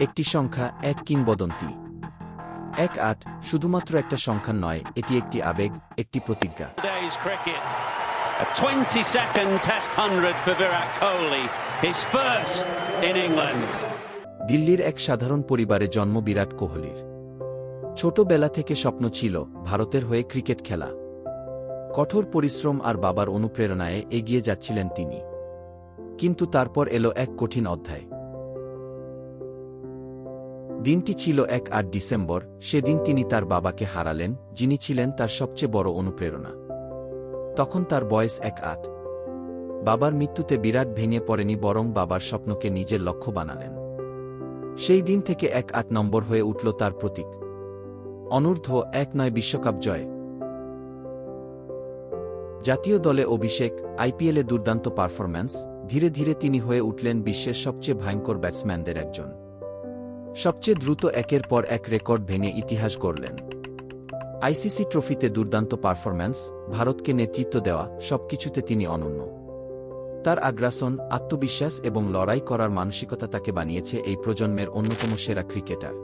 একটি সংখ্যা, এক কিংবদন্তি। 1-8 শুধুমাত্র একটা সংখ্যা নয়, এটি একটি আবেগ, একটি প্রতিজ্ঞা। Today's cricket, a 20-second Test 100 for Virat Kohli, his first in England. দিল্লির এক সাধারণ পরিবারে জন্ম বিরাট কোহলির। ছোটবেলা থেকে স্বপ্ন ছিল ভারতের হয়ে ক্রিকেট খেলা। কঠোর পরিশ্রম আর বাবার অনুপ্রেরণায় এগিয়ে যাচ্ছিলেন তিনি। কিন্তু তারপর এলো এক কঠিন অধ্যায়। দিনটি ছিল 1-8 ডিসেম্বর। সেদিন তিনি তার বাবাকে হারালেন, যিনি ছিলেন তার সবচেয়ে বড় অনুপ্রেরণা। তখন তার বয়স 1-8। বাবার মৃত্যুতে বিরাট ভেঙে পড়েনি, বরং বাবার স্বপ্নকে নিজের লক্ষ্য বানালেন। সেই দিন থেকে 1-8 নম্বর হয়ে উঠল তার প্রতীক। অনূর্ধ্ব-19 বিশ্বকাপ জয়, জাতীয় দলে অভিষেক, আইপিএলে দুর্দান্ত পারফরম্যান্স। ধীরে ধীরে তিনি হয়ে উঠলেন বিশ্বের সবচেয়ে ভয়ঙ্কর ব্যাটসম্যানদের একজন। সবচেয়ে দ্রুত একের পর এক রেকর্ড ভেঙে ইতিহাস গড়লেন। আইসিসি ট্রফিতে দুর্দান্ত পারফরম্যান্স, ভারতকে নেতৃত্ব দেওয়া, সবকিছুতে তিনি অনন্য। তার আগ্রাসন, আত্মবিশ্বাস এবং লড়াই করার মানসিকতা তাকে বানিয়েছে এই প্রজন্মের অন্যতম সেরা ক্রিকেটার।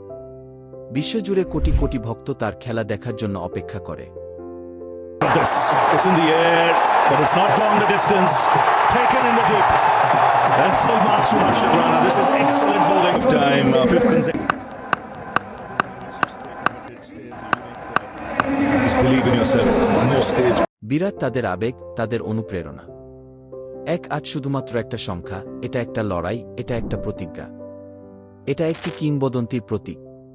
বিশ্বজুড়ে কোটি কোটি ভক্ত তার খেলা দেখার জন্য অপেক্ষা করে। It's in the air, but it's not gone the distance. Taken in the deep. And full marks to Harshit Rana. This is excellent bowling of time. Fifth consecutive. Just believe in yourself. No stage. বিরাট তাদের আবেগ, তাদের অনুপ্রেরণা। 1-8 শুধুমাত্র একটা সংখ্যা, এটা একটা লড়াই, এটা একটা প্রতিজ্ঞা, এটা একটি কিংবদন্তির প্রতীক।